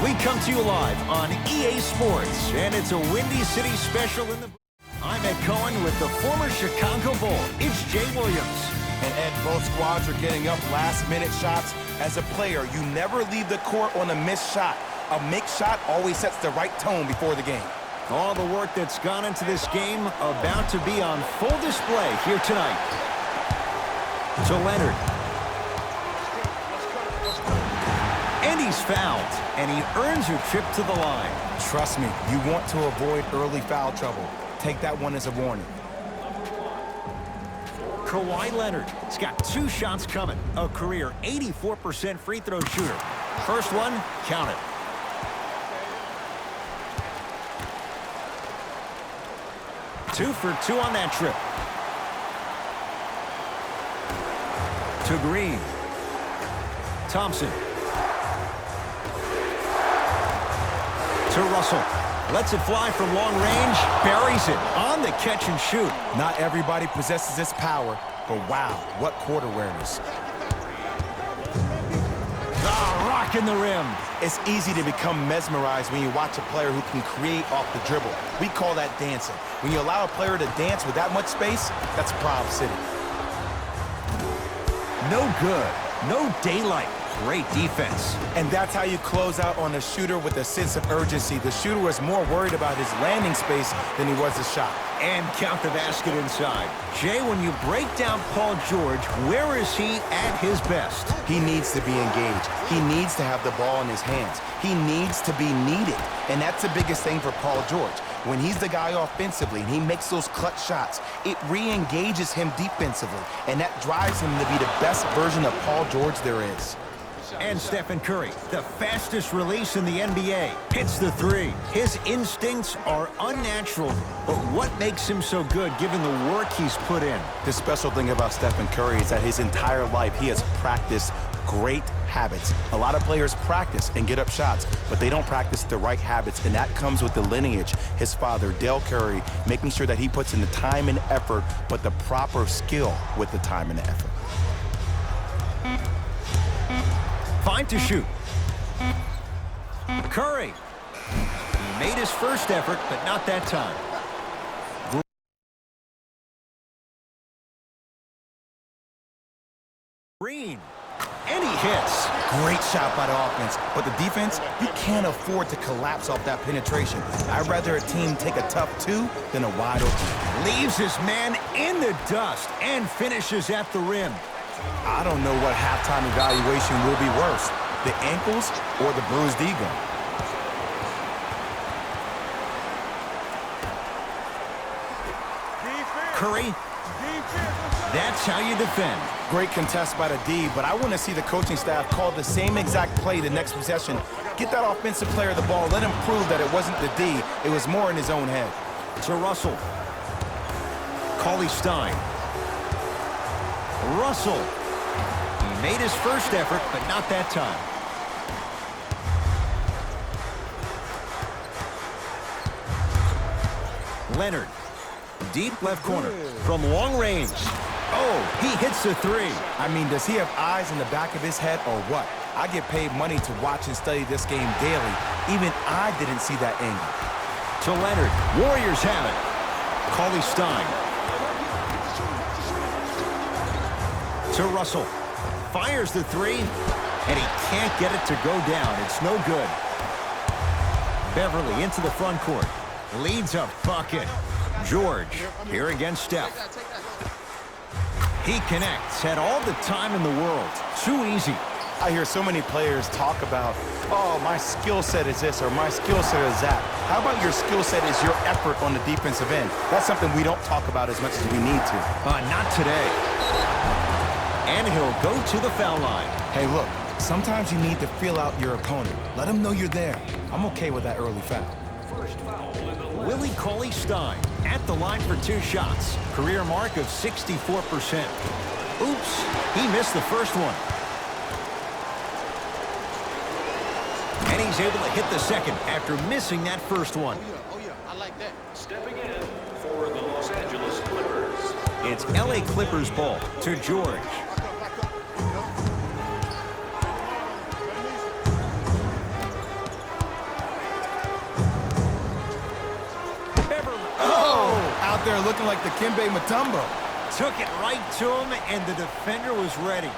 We come to you live on EA Sports, and it's a Windy City special in the... I'm Ed Cohen with the former Chicago Bull. It's Jay Williams. And Ed, both squads are getting up last-minute shots. As a player, you never leave the court on a missed shot. A mixed shot always sets the right tone before the game. All the work that's gone into this game about to be on full display here tonight. To Leonard. And he's fouled, and he earns a trip to the line. Trust me, you want to avoid early foul trouble. Take that one as a warning. Kawhi Leonard. He's got 2 shots coming. A career 84% free throw shooter. First one, count it. Two for 2 on that trip. To Green. Thompson. To Russell. Lets it fly from long range. Buries it on the catch and shoot. Not everybody possesses this power, but wow, what court awareness. Rocking the rim. It's easy to become mesmerized when you watch a player who can create off the dribble. We call that dancing. When you allow a player to dance with that much space, that's Prob City. No good. No daylight. Great defense. And that's how you close out on a shooter with a sense of urgency. The shooter was more worried about his landing space than he was his shot. And count the basket inside. Jay, when you break down Paul George, where is he at his best? He needs to be engaged. He needs to have the ball in his hands. He needs to be needed. And that's the biggest thing for Paul George. When he's the guy offensively and he makes those clutch shots, it re-engages him defensively. And that drives him to be the best version of Paul George there is. And Stephen Curry, the fastest release in the NBA, hits the 3. His instincts are unnatural, but what makes him so good given the work he's put in? The special thing about Stephen Curry is that his entire life he has practiced great habits. A lot of players practice and get up shots, but they don't practice the right habits, and that comes with the lineage. His father, Dell Curry, making sure that he puts in the time and effort, but the proper skill with the time and the effort. 5 to shoot. Curry. He made his first effort, but not that time. Green. And he hits. Great shot by the offense, but the defense, you can't afford to collapse off that penetration. I'd rather a team take a tough 2 than a wide open. Leaves his man in the dust and finishes at the rim. I don't know what halftime evaluation will be worse, the ankles or the bruised ego. Curry, that's how you defend. Great contest by the D, but I want to see the coaching staff call the same exact play the next possession. Get that offensive player the ball. Let him prove that it wasn't the D. It was more in his own head. To Russell. Cauley Stein. Russell. He made his first effort, but not that time. Leonard. Deep left corner. From long range. Oh, he hits the 3. I mean, does he have eyes in the back of his head or what? I get paid money to watch and study this game daily. Even I didn't see that angle. To Leonard. Warriors have it. Cauley Stein. To Russell. Fires the 3, and he can't get it to go down. It's no good. Beverly into the front court. Leads a bucket. George here against Steph. He connects. Had all the time in the world. Too easy. I hear so many players talk about, oh, my skill set is this or my skill set is that. How about your skill set is your effort on the defensive end? That's something we don't talk about as much as we need to. Not today. And he'll go to the foul line. Hey, look, sometimes you need to feel out your opponent. Let them know you're there. I'm okay with that early foul. Willie Cauley Stein at the line for 2 shots. Career mark of 64%. Oops, he missed the first one. And he's able to hit the second after missing that first one. Oh yeah, I like that. Stepping in for the Los Angeles Clippers. It's LA Clippers ball to George. out there looking like the Kimbe Mutombo. Took it right to him, and the defender was ready.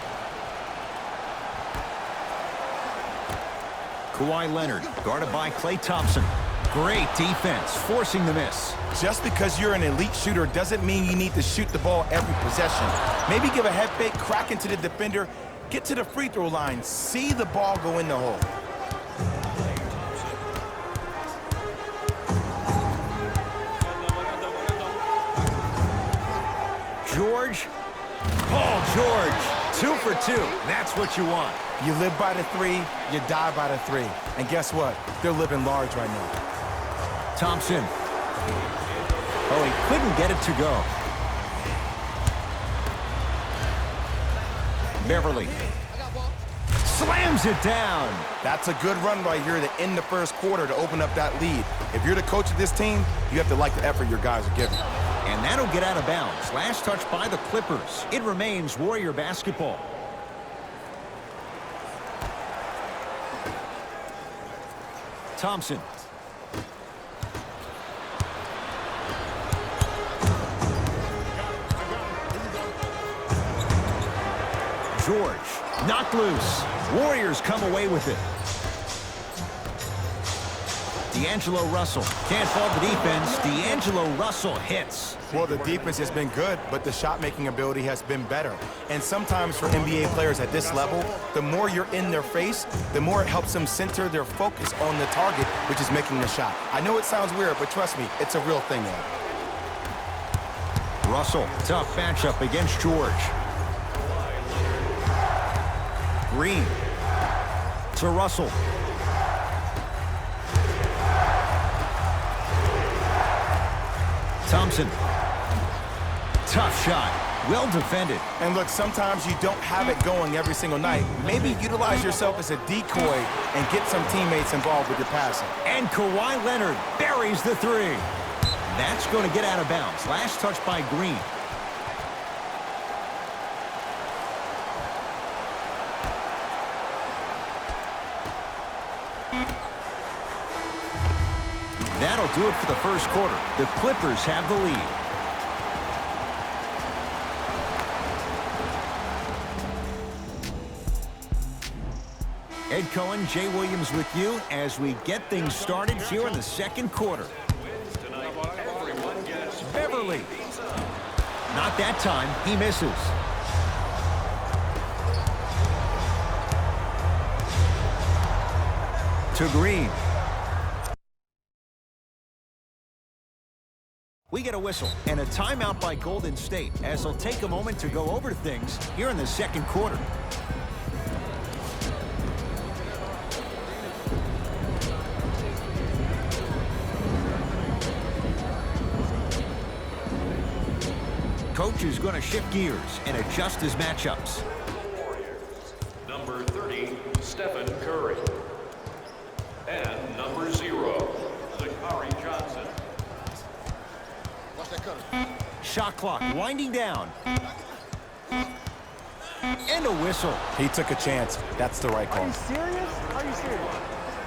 Kawhi Leonard, guarded by Klay Thompson. Great defense, forcing the miss. Just because you're an elite shooter doesn't mean you need to shoot the ball every possession. Maybe give a head fake, crack into the defender, get to the free throw line, see the ball go in the hole. George, Paul George, 2 for 2. That's what you want. You live by the three, you die by the three. And guess what? They're living large right now. Thompson. Oh, he couldn't get it to go. Beverly. Slams it down. That's a good run right here to end the first quarter to open up that lead. If you're the coach of this team, you have to like the effort your guys are giving. And that'll get out of bounds. Last touch by the Clippers. It remains Warrior basketball. Thompson. George, knocked loose. Warriors come away with it. D'Angelo Russell can't fault the defense. D'Angelo Russell hits. Well, the defense has been good, but the shot-making ability has been better. And sometimes for NBA players at this level, the more you're in their face, the more it helps them center their focus on the target, which is making the shot. I know it sounds weird, but trust me, it's a real thing, man. Russell, tough matchup against George. Green to Russell. Thompson. Tough shot. Well defended. And look, sometimes you don't have it going every single night. Maybe utilize yourself as a decoy and get some teammates involved with your passing. And Kawhi Leonard buries the three. That's going to get out of bounds. Last touch by Green. That'll do it for the first quarter. The Clippers have the lead. Ed Cohen, Jay Williams with you as we get things started here in the second quarter. Beverly. Not that time. He misses. To Green. We get a whistle and a timeout by Golden State as they'll take a moment to go over things here in the second quarter. Coach is going to shift gears and adjust his matchups. Number 30, Stephen Curry. And number 0, Lakari Johnson. Shot clock winding down. And a whistle. He took a chance. That's the right call. Are you serious? Are you serious?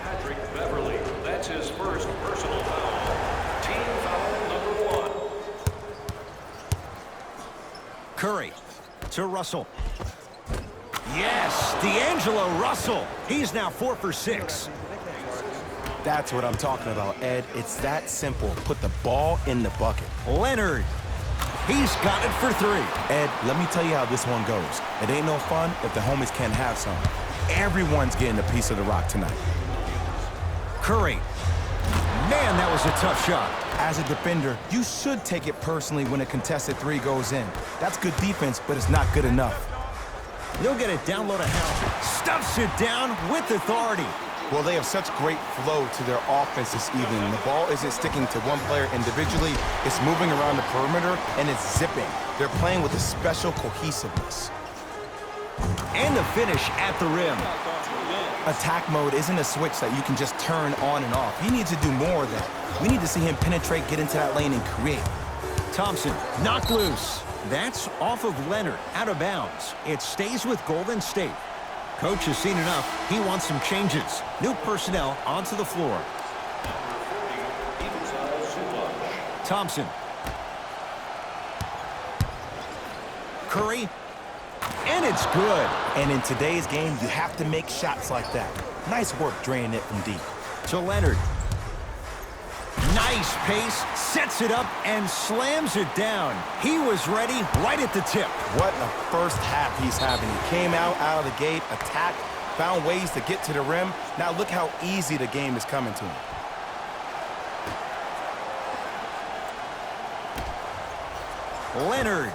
Patrick Beverly, that's his first personal foul. Team foul number 1. Curry to Russell. Yes, D'Angelo Russell. He's now 4 for 6. That's what I'm talking about, Ed. It's that simple. Put the ball in the bucket. Leonard. He's got it for 3. Ed, let me tell you how this one goes. It ain't no fun if the homies can't have some. Everyone's getting a piece of the rock tonight. Curry. Man, that was a tough shot. As a defender, you should take it personally when a contested 3 goes in. That's good defense, but it's not good enough. They'll get it down low to Howard. Stuffs it down with authority. Well, they have such great flow to their offense this evening. The ball isn't sticking to one player individually. It's moving around the perimeter, and it's zipping. They're playing with a special cohesiveness. And the finish at the rim. Attack mode isn't a switch that you can just turn on and off. He needs to do more of that. We need to see him penetrate, get into that lane, and create. Thompson knocked loose. That's off of Leonard, out of bounds. It stays with Golden State. Coach has seen enough. He wants some changes. New personnel onto the floor. Thompson. Curry, and it's good. And in today's game, you have to make shots like that. Nice work draining it from deep. To Leonard. Nice pace, sets it up, and slams it down. He was ready right at the tip. What a first half he's having. He came out of the gate, attacked, found ways to get to the rim. Now look how easy the game is coming to him. Leonard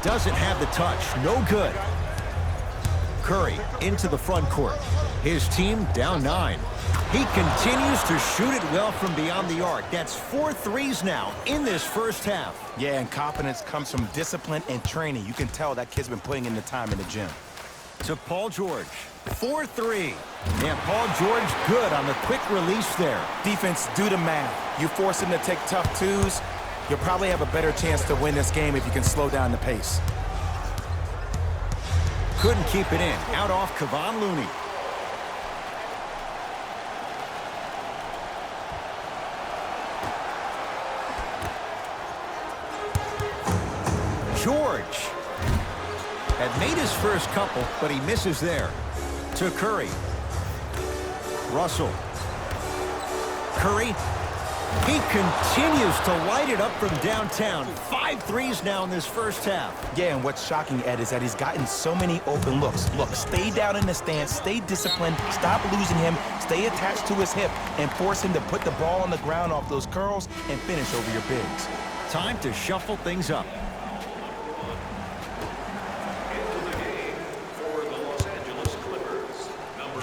doesn't have the touch. No good. Curry into the front court. His team down 9. He continues to shoot it well from beyond the arc. That's 4 threes now in this first half. Yeah, and confidence comes from discipline and training. You can tell that kid's been putting in the time in the gym. To Paul George. 4-3. And Paul George good on the quick release there. Defense, do the math. You force him to take tough twos, you'll probably have a better chance to win this game if you can slow down the pace. Couldn't keep it in. Out off Kevon Looney. George had made his first couple, but he misses there. To Curry. Russell. Curry. He continues to light it up from downtown. 5 threes now in this first half. Yeah, and what's shocking, Ed, is that he's gotten so many open looks. Look, stay down in the stance, stay disciplined, stop losing him, stay attached to his hip, and force him to put the ball on the ground off those curls and finish over your bigs. Time to shuffle things up.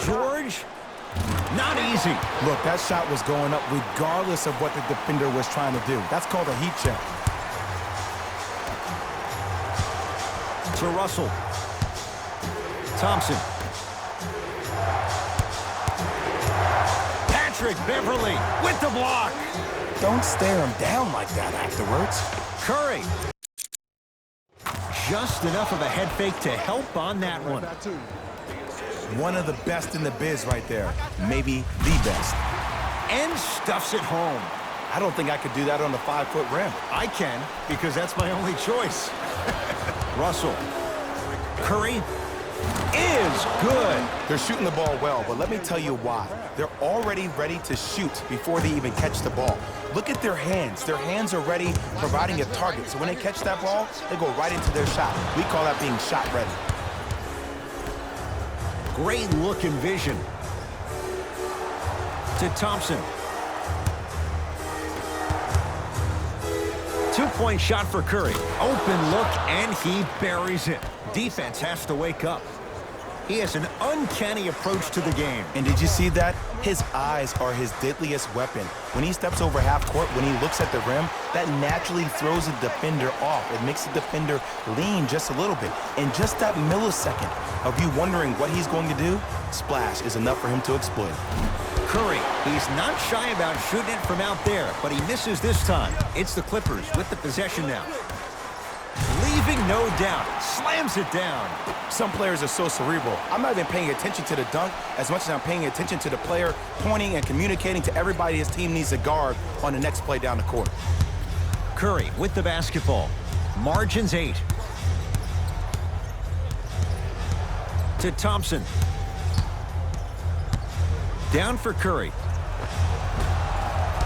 George, not easy. Look, that shot was going up regardless of what the defender was trying to do. That's called a heat check. To Russell. Thompson. Patrick Beverly with the block. Don't stare him down like that afterwards. Curry. Just enough of a head fake to help on that one. One of the best in the biz right there. Maybe the best. And stuffs it home. I don't think I could do that on the 5-foot rim. I can, because that's my only choice. Russell. Curry is good. They're shooting the ball well, but let me tell you why. They're already ready to shoot before they even catch the ball. Look at their hands. Their hands are ready, providing a target. So when they catch that ball, they go right into their shot. We call that being shot ready. Great look and vision. To Thompson. 2-point shot for Curry. Open look, and he buries it. Defense has to wake up. He has an uncanny approach to the game. And did you see that? His eyes are his deadliest weapon. When he steps over half court, when he looks at the rim, that naturally throws the defender off. It makes the defender lean just a little bit. And just that millisecond of you wondering what he's going to do, splash is enough for him to exploit. Curry, he's not shy about shooting it from out there, but he misses this time. It's the Clippers with the possession now. Leaving no doubt, slams it down. Some players are so cerebral. I'm not even paying attention to the dunk as much as I'm paying attention to the player pointing and communicating to everybody his team needs to guard on the next play down the court. Curry with the basketball. Margins 8. To Thompson. Down for Curry.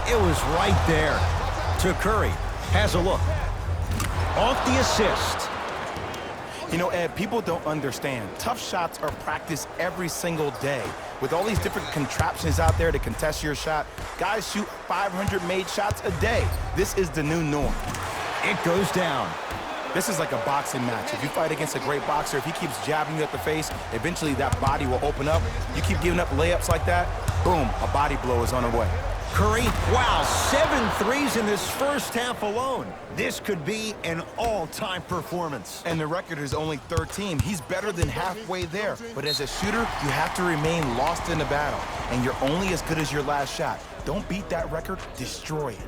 It was right there. To Curry. Has a look. Off the assist. You know, Ed, people don't understand. Tough shots are practiced every single day. With all these different contraptions out there to contest your shot, guys shoot 500 made shots a day. This is the new norm. It goes down. This is like a boxing match. If you fight against a great boxer, if he keeps jabbing you at the face, eventually that body will open up. You keep giving up layups like that, boom, a body blow is on the way. Curry, wow, 7 threes in this first half alone. This could be an all-time performance. And the record is only 13. He's better than halfway there. But as a shooter, you have to remain lost in the battle. And you're only as good as your last shot. Don't beat that record, destroy it.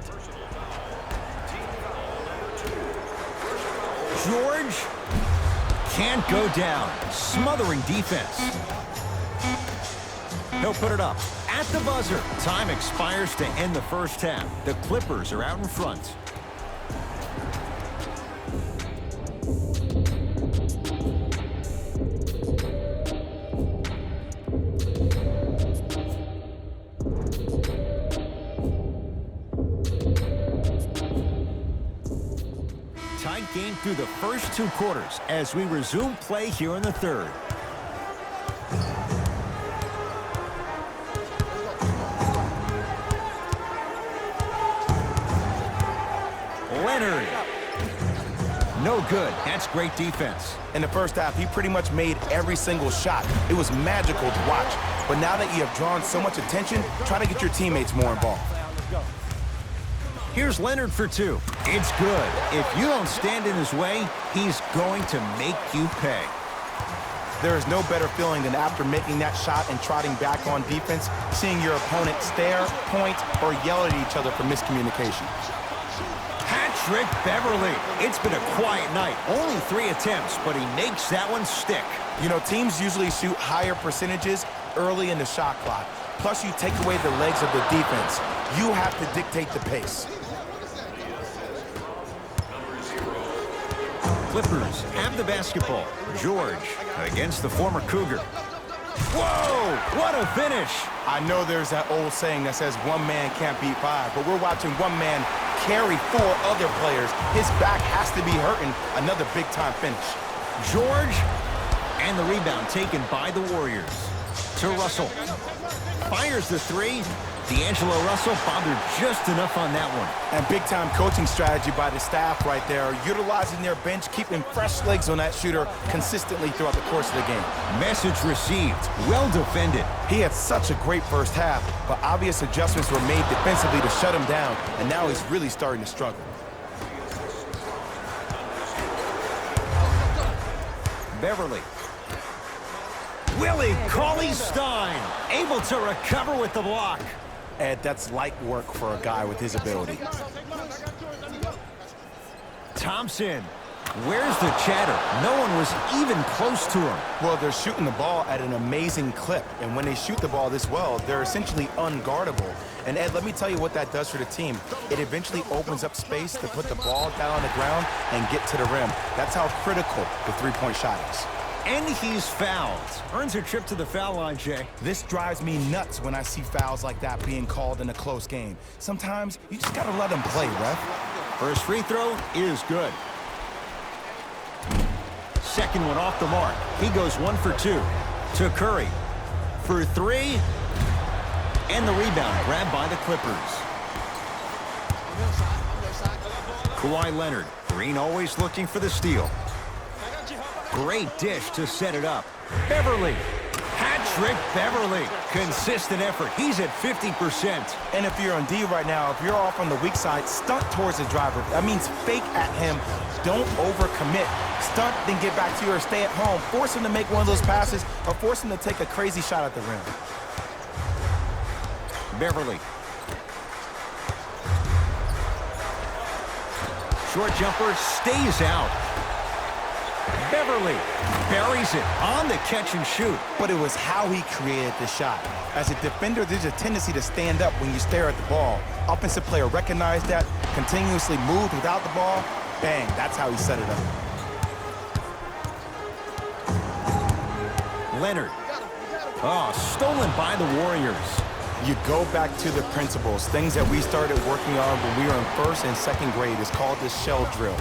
George can't go down. Smothering defense. He'll put it up at the buzzer. Time expires to end the first half. The Clippers are out in front. tight game through the first 2 quarters as we resume play here in the third. Leonard. No good. That's great defense. In the first half, he pretty much made every single shot. It was magical to watch. But now that you have drawn so much attention, try to get your teammates more involved. Here's Leonard for 2. It's good. If you don't stand in his way, he's going to make you pay. There is no better feeling than after making that shot and trotting back on defense, seeing your opponent stare, point, or yell at each other for miscommunication. Patrick Beverley. It's been a quiet night. Only 3 attempts, but he makes that one stick. You know, teams usually shoot higher percentages early in the shot clock. Plus, you take away the legs of the defense. You have to dictate the pace. Clippers have the basketball. George against the former Cougar. Whoa! What a finish! I know there's that old saying that says one man can't beat 5, but we're watching one man carry 4 other players. His back has to be hurting. Another big-time finish. George, and the rebound taken by the Warriors. To Russell. Fires the 3. D'Angelo Russell bothered just enough on that one. And big-time coaching strategy by the staff right there, utilizing their bench, keeping fresh legs on that shooter consistently throughout the course of the game. Message received. Well defended. He had such a great first half, but obvious adjustments were made defensively to shut him down, and now he's really starting to struggle. Beverly. Willie Cauley-Stein able to recover with the block. Ed, that's light work for a guy with his ability. Thompson. Where's the chatter? No one was even close to him. Well, they're shooting the ball at an amazing clip, and when they shoot the ball this well, they're essentially unguardable. And Ed, let me tell you what that does for the team. It eventually opens up space to put the ball down on the ground and get to the rim. That's how critical the three-point shot is. And he's fouled. Earns a trip to the foul line, Jay. This drives me nuts when I see fouls like that being called in a close game. Sometimes you just gotta let them play, ref. First free throw is good. Second one off the mark. He goes 1 for 2. To Curry. For 3. And the rebound grabbed by the Clippers. Kawhi Leonard. Green always looking for the steal. Great dish to set it up. Beverly. Patrick Beverly. Consistent effort. He's at 50%. And if you're on D right now, if you're off on the weak side, stunt towards the driver. That means fake at him. Don't overcommit. Stunt, then get back to you or stay at home. Force him to make one of those passes or force him to take a crazy shot at the rim. Beverly. Short jumper stays out. Beverly buries it on the catch and shoot. But it was how he created the shot. As a defender, there's a tendency to stand up when you stare at the ball. Offensive player recognized that, continuously moved without the ball. Bang, that's how he set it up. Leonard. Oh, stolen by the Warriors. You go back to the principles, things that we started working on when we were in first and second grade. It's called the shell drill.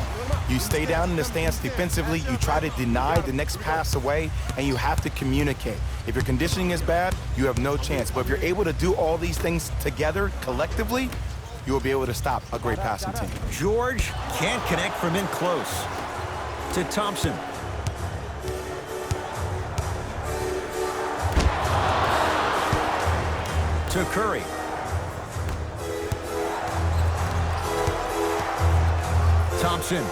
You stay down in the stance defensively, you try to deny the next pass away, and you have to communicate. If your conditioning is bad, you have no chance. But if you're able to do all these things together, collectively, you will be able to stop a great passing team. George can't connect from in close. To Thompson. To Curry. Thompson.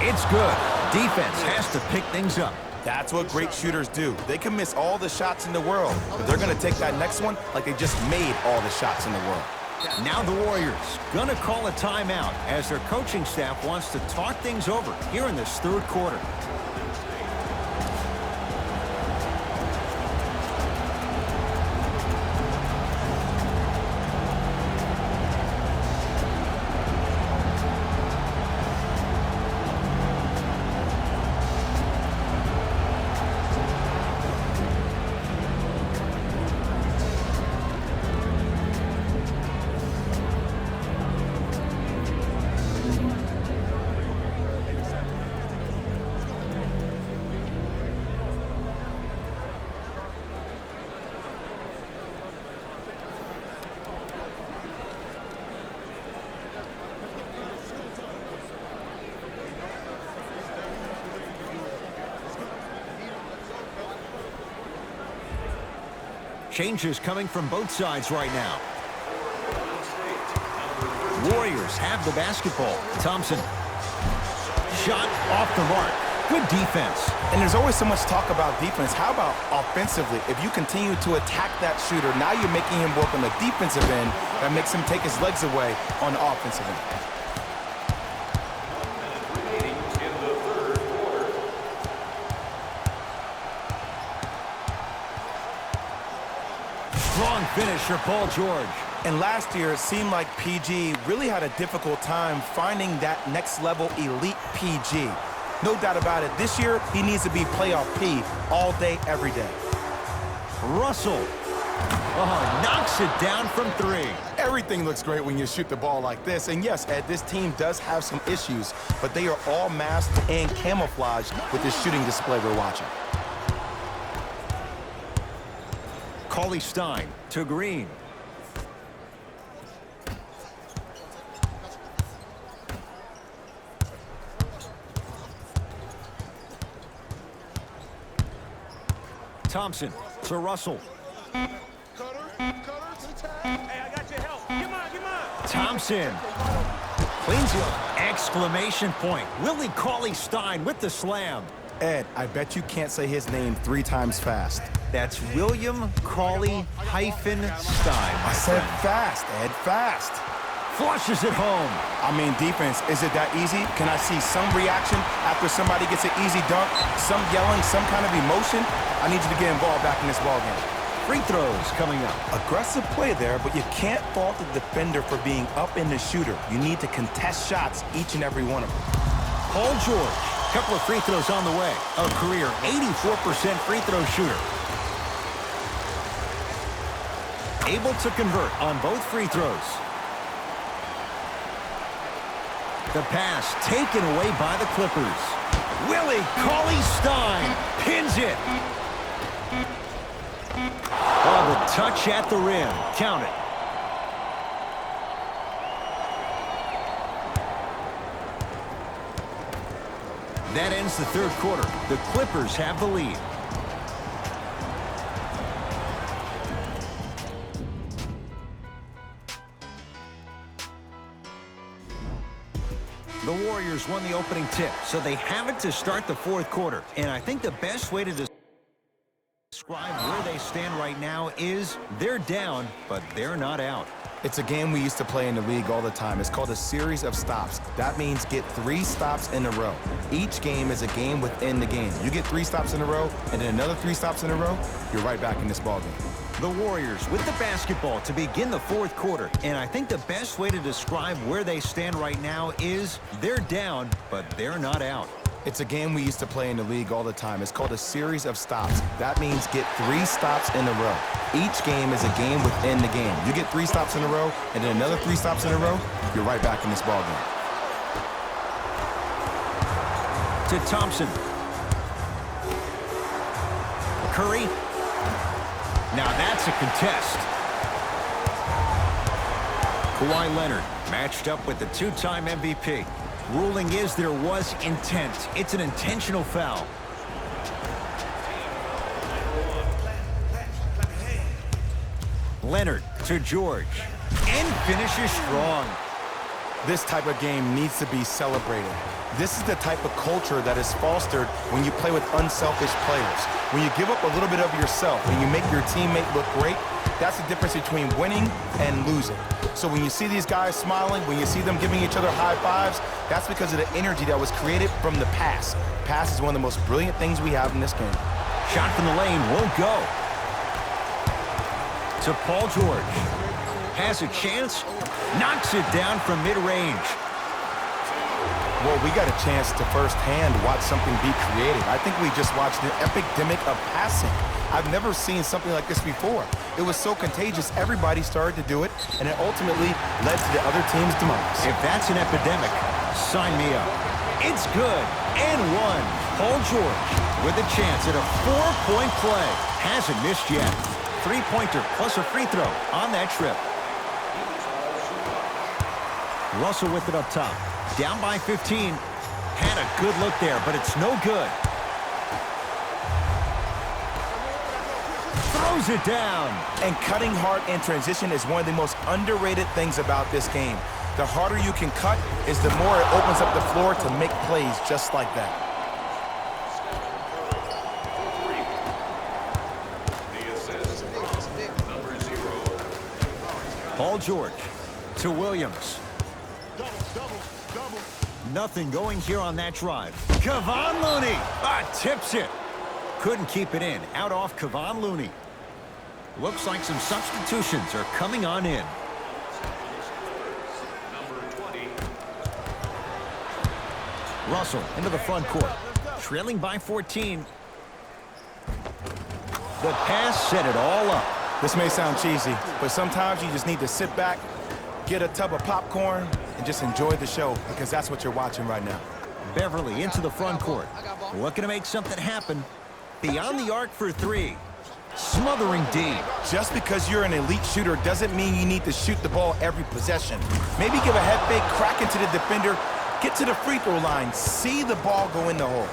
It's good. Defense has to pick things up. That's what great shooters do. They can miss all the shots in the world, but they're going to take that next one like they just made all the shots in the world. Now the Warriors gonna call a timeout as their coaching staff wants to talk things over here in this third quarter. Changes coming from both sides right now. Warriors have the basketball. Thompson. Shot off the mark. Good defense. And there's always so much talk about defense. How about offensively? If you continue to attack that shooter, now you're making him work on the defensive end. That makes him take his legs away on the offensive end. Remaining in the third quarter. Strong finish for Paul George. And last year, it seemed like PG really had a difficult time finding that next level elite PG. No doubt about it. This year, he needs to be playoff P all day, every day. Russell. Oh, knocks it down from 3. Everything looks great when you shoot the ball like this. And yes, Ed, this team does have some issues, but they are all masked and camouflaged with this shooting display we're watching. Cauley-Stein to Green. Thompson to Russell. Hey, I got your help. Come on. Thompson cleans it. Exclamation point. Willie Cauley-Stein with the slam. Ed, I bet you can't say his name 3 times fast. That's William Cauley-Stein. I said fast, Ed, fast. Flushes it home. I mean, defense, is it that easy? Can I see some reaction after somebody gets an easy dunk? Some yelling, some kind of emotion? I need you to get involved back in this ballgame. Free throws coming up. Aggressive play there, but you can't fault the defender for being up in the shooter. You need to contest shots, each and every one of them. Paul George, couple of free throws on the way. A career 84% free throw shooter. Able to convert on both free throws. The pass taken away by the Clippers. Willie Cauley-Stein pins it. Oh, the touch at the rim. Count it. That ends the third quarter. The Clippers have the lead. The Warriors won the opening tip, so they have it to start the fourth quarter. And I think the best way to describe where they stand right now is they're down, but they're not out. It's a game we used to play in the league all the time. It's called a series of stops. That means get 3 stops in a row. Each game is a game within the game. You get 3 stops in a row, and then another 3 stops in a row, you're right back in this ballgame. The Warriors with the basketball to begin the fourth quarter. And I think the best way to describe where they stand right now is they're down, but they're not out. It's a game we used to play in the league all the time. It's called a series of stops. That means get 3 stops in a row. Each game is a game within the game. You get 3 stops in a row, and then another 3 stops in a row, you're right back in this ballgame. To Thompson. Curry. Now that's a contest. Kawhi Leonard matched up with the 2-time MVP. Ruling is there was intent. It's an intentional foul. Leonard to George. And finishes strong. This type of game needs to be celebrated. This is the type of culture that is fostered when you play with unselfish players. When you give up a little bit of yourself and you make your teammate look great, that's the difference between winning and losing. So when you see these guys smiling, when you see them giving each other high fives, that's because of the energy that was created from the pass. Pass is one of the most brilliant things we have in this game. Shot from the lane won't go. To Paul George. Has a chance. Knocks it down from mid-range. Well, we got a chance to firsthand watch something be created. I think we just watched an epidemic of passing. I've never seen something like this before. It was so contagious, everybody started to do it, and it ultimately led to the other team's demise. If that's an epidemic, sign me up. It's good, and one. Paul George with a chance at a 4-point play. Hasn't missed yet. 3-pointer plus a free throw on that trip. Russell with it up top. Down by 15. Had a good look there, but it's no good. throws it down. And cutting hard in transition is one of the most underrated things about this game. The harder you can cut is the more it opens up the floor to make plays just like that. Paul George to Williams. Nothing going here on that drive. Kevon Looney tips it. Couldn't keep it in. Out off Kevon Looney. Looks like some substitutions are coming on in. Russell into the front court. Trailing by 14. The pass set it all up. This may sound cheesy, but sometimes you just need to sit back, get a tub of popcorn, and just enjoy the show, because that's what you're watching right now. Beverly into the front court. Looking to make something happen. Beyond the arc for three. Smothering D. Just because you're an elite shooter doesn't mean you need to shoot the ball every possession. Maybe give a head fake, crack into the defender, get to the free throw line, see the ball go in the hole.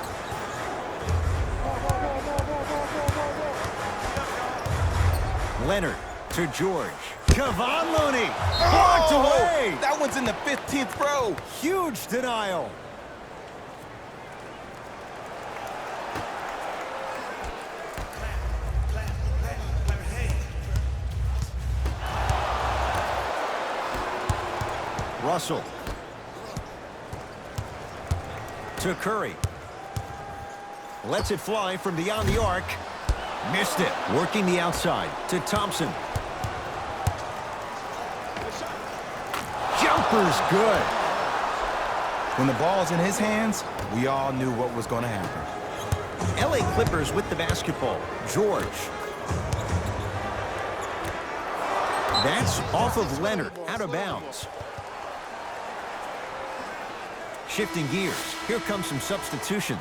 Leonard to George. Kevon Looney. Blocked away. That one's in the 15th row. Huge denial. Russell to Curry. Lets it fly from beyond the arc. Missed it. Working the outside to Thompson. Jumper's good. When the ball's in his hands, we all knew what was going to happen. LA Clippers with the basketball. George. That's off of Leonard. Out of bounds. Shifting gears. Here come some substitutions.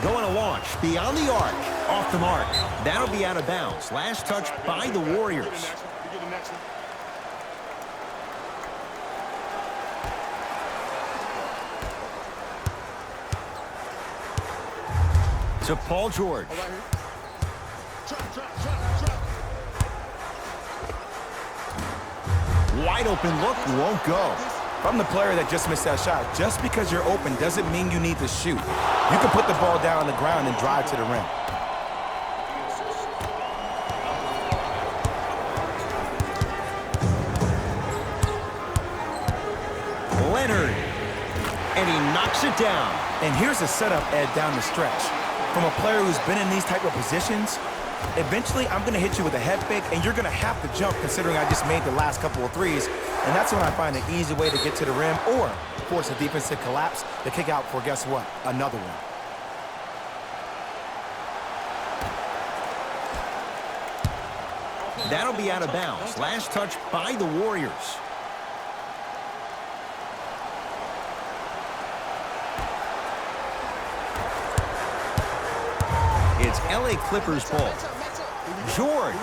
Going to launch beyond the arc. Off the mark. That'll be out of bounds. Last touch by the Warriors. To Paul George. Wide open look, won't go. From the player that just missed that shot, just because you're open doesn't mean you need to shoot. You can put the ball down on the ground and drive to the rim. Leonard. And he knocks it down. And here's a setup, Ed, down the stretch. From a player who's been in these type of positions, eventually I'm going to hit you with a head fake, and you're going to have to jump considering I just made the last couple of threes. And that's when I find an easy way to get to the rim or force the defense to collapse to kick out for, guess what, another one. That'll be out of bounds. Last touch by the Warriors. It's LA Clippers ball. George,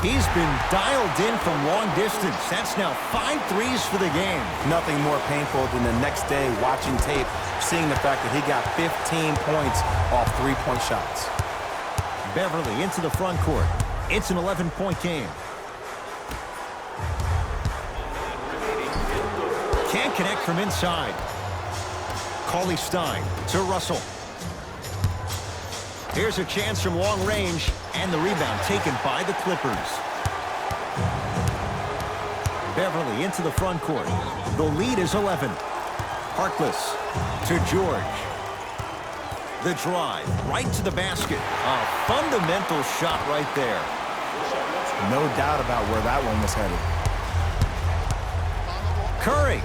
he's been dialed in from long distance. That's now 5 threes for the game. Nothing more painful than the next day watching tape, seeing the fact that he got 15 points off three-point shots. Beverly into the front court. It's an 11-point game. Can't connect from inside. Cauley Stein to Russell. Here's a chance from long range, and the rebound taken by the Clippers. Beverly into the front court. The lead is 11. Harkless to George. The drive right to the basket. A fundamental shot right there. No doubt about where that one was headed. Curry.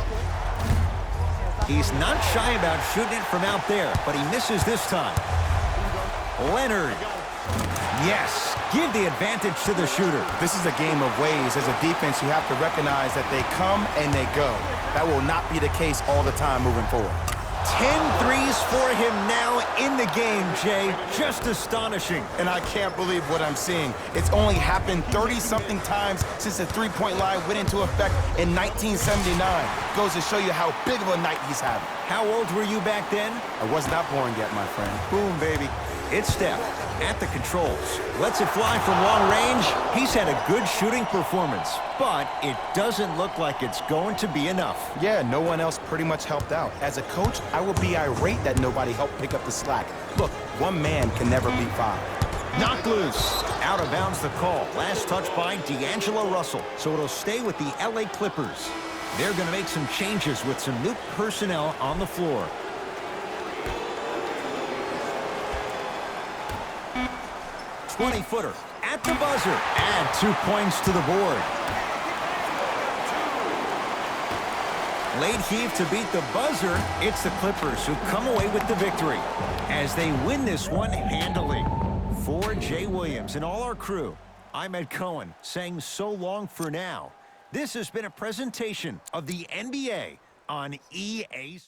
He's not shy about shooting it from out there, but he misses this time. Leonard. Yes, give the advantage to the shooter. This is a game of ways. As a defense, you have to recognize that they come and they go. That will not be the case all the time moving forward. 10 threes for him now in the game, Jay. Just astonishing. And I can't believe what I'm seeing. It's only happened 30-something times since the three-point line went into effect in 1979. Goes to show you how big of a night he's having. How old were you back then? I was not born yet, my friend. Boom, baby. It's Steph at the controls. Lets it fly from long range. He's had a good shooting performance, but it doesn't look like it's going to be enough. Yeah, no one else pretty much helped out. As a coach, I would be irate that nobody helped pick up the slack. Look, one man can never beat five. Knocked loose. Out of bounds the call. Last touch by D'Angelo Russell. So it'll stay with the LA Clippers. They're going to make some changes with some new personnel on the floor. Footer at the buzzer. Add 2 points to the board. Late heave to beat the buzzer. It's the Clippers who come away with the victory as they win this one handily. For Jay Williams and all our crew, I'm Ed Cohen saying so long for now. This has been a presentation of the NBA on EA.